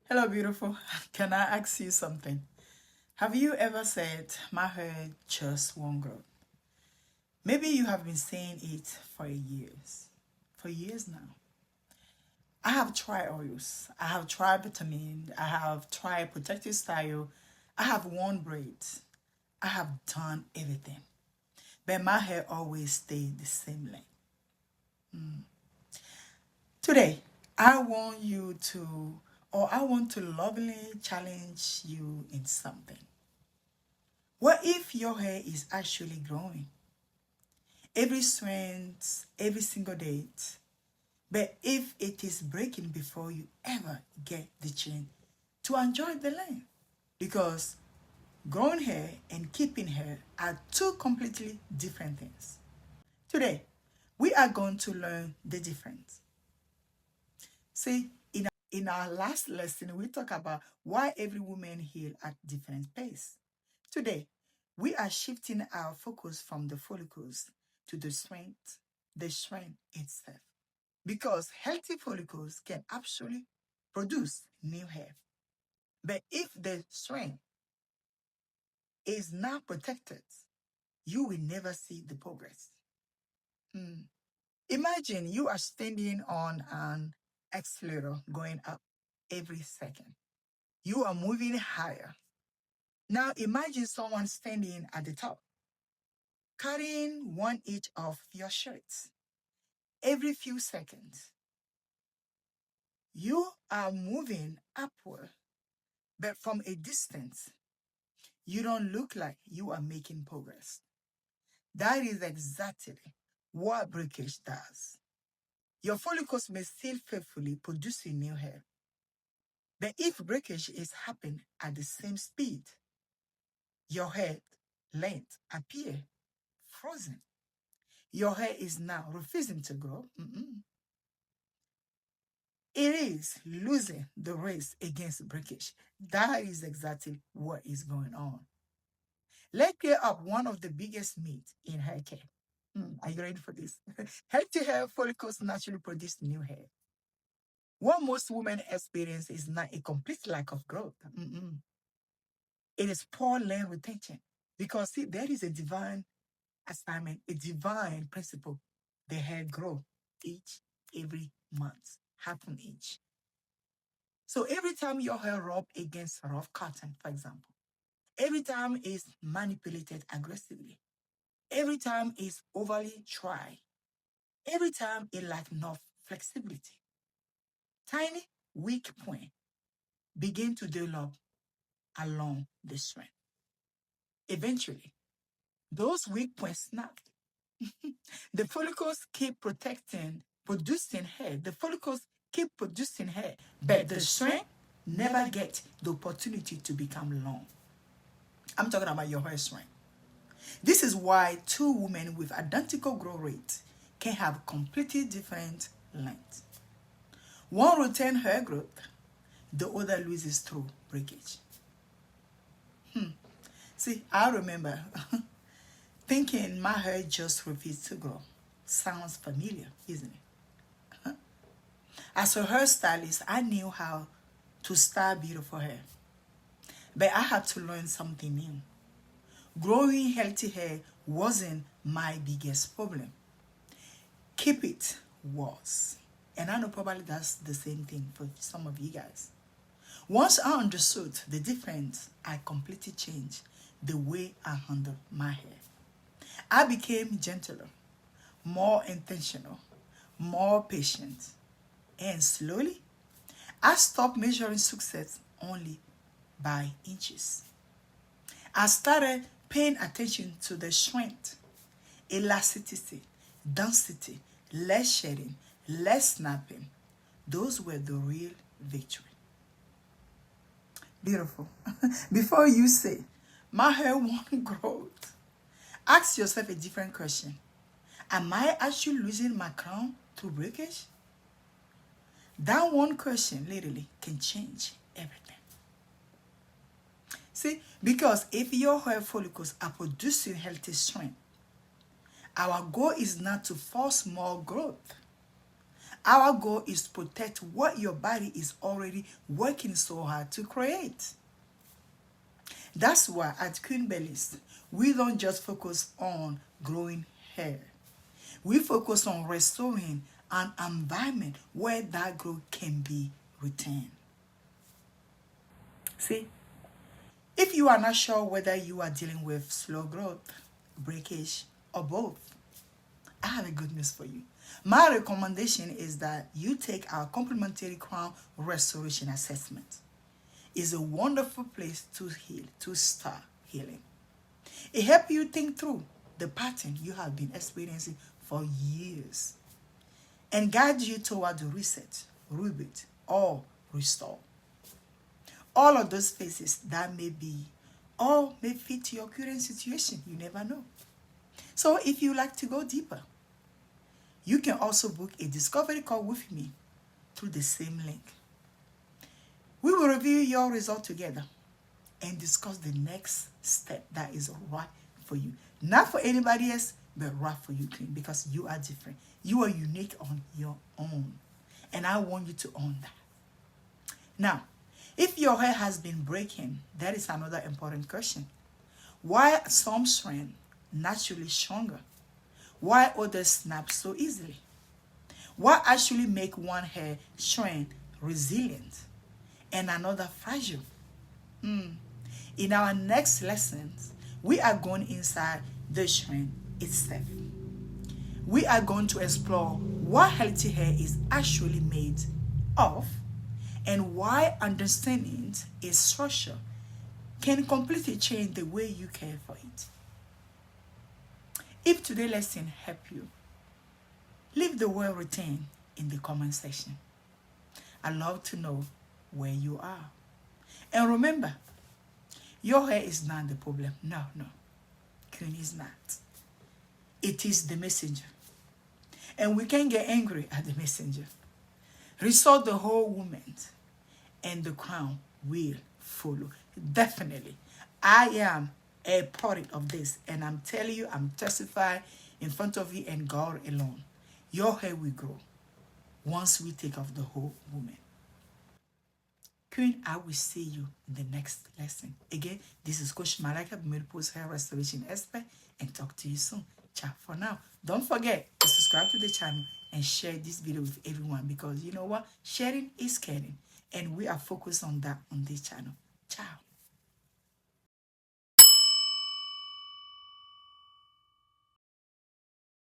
Hello, beautiful. Can I ask you something? Have you ever said, my hair just won't grow? Maybe you have been saying it for years. For years now. I have tried oils. I have tried vitamin. I have tried protective style. I have worn braids. I have done everything. But my hair always stayed the same length. Today, I want to lovingly challenge you in something. What if your hair is actually growing? Every strand, every single date. But if it is breaking before you ever get the chance to enjoy the length. Because growing hair and keeping hair are two completely different things. Today, we are going to learn the difference. See, in our last lesson, we talk about why every woman heal at different pace. Today, we are shifting our focus from the follicles to the strand itself. Because healthy follicles can actually produce new hair. But if the strand is not protected, you will never see the progress. Hmm. Imagine you are standing on an accelerator going up every second. You are moving higher. Now imagine someone standing at the top, cutting 1 inch of your shirt every few seconds. You are moving upward, but from a distance, you don't look like you are making progress. That is exactly what breakage does. Your follicles may still faithfully produce new hair, but if breakage is happening at the same speed, your hair length appear frozen. Your hair is now refusing to grow. It is losing the race against breakage. That is exactly what is going on. Let's clear up one of the biggest myths in hair care. Are you ready for this? Healthy hair follicles naturally produce new hair. What most women experience is not a complete lack of growth. It is poor length retention. Because see, there is a divine assignment, a divine principle. The hair grow every month, half an inch. So every time your hair rub against rough cotton, for example, every time it's manipulated aggressively, every time it's overly dry, every time it lacks enough flexibility, tiny weak point begin to develop along the strand. Eventually, those weak points snap. The follicles keep producing hair. The follicles keep producing hair, but the strand never get the opportunity to become long. I'm talking about your hair strand. This is why two women with identical growth rates can have completely different lengths. One retains hair growth, the other loses through breakage. See, I remember thinking my hair just refused to grow. Sounds familiar, isn't it? As a hairstylist, I knew how to style beautiful hair. But I had to learn something new. Growing healthy hair wasn't my biggest problem. Keep it was. And I know probably that's the same thing for some of you guys. Once I understood the difference, I completely changed the way I handle my hair. I became gentler, more intentional, more patient, and slowly, I stopped measuring success only by inches. I started paying attention to the strength, elasticity, density, less shedding, less snapping. Those were the real victory. Beautiful. Before you say, my hair won't grow, ask yourself a different question. Am I actually losing my crown through breakage? That one question literally can change everything. See, because if your hair follicles are producing healthy strength, our goal is not to force more growth. Our goal is to protect what your body is already working so hard to create. That's why at Queen Bellis, we don't just focus on growing hair. We focus on restoring an environment where that growth can be retained. See, if you are not sure whether you are dealing with slow growth, breakage, or both, I have a good news for you. My recommendation is that you take our complimentary crown restoration assessment. It's a wonderful place to heal, to start healing. It helps you think through the pattern you have been experiencing for years and guide you toward the reset, rebuild, or restore. All of those phases that may be or may fit your current situation. You never know. So if you like to go deeper, you can also book a discovery call with me through the same link. We will review your result together and discuss the next step that is right for you. Not for anybody else, but right for you, Queen, because you are different. You are unique on your own. And I want you to own that. Now, if your hair has been breaking, that is another important question. Why are some strands naturally stronger? Why others snap so easily? What actually make one hair strand resilient and another fragile? In our next lessons, we are going inside the strand itself. We are going to explore what healthy hair is actually made of and why understanding its structure can completely change the way you care for it. If today's lesson helped you, leave the word retain in the comment section. I'd love to know where you are. And remember, your hair is not the problem. No. Queen is not. It is the messenger. And we can get angry at the messenger. Restore the whole woman, and the crown will follow. Definitely. I am a part of this, and I'm telling you, I'm testifying in front of you and God alone. Your hair will grow once we take off the whole woman. Queen, I will see you in the next lesson. Again, this is Coach Malaika, Menopause Hair Restoration Expert, and talk to you soon. Ciao for now. Don't forget to subscribe to the channel and share this video with everyone, because you know what? Sharing is caring, and we are focused on that on this channel.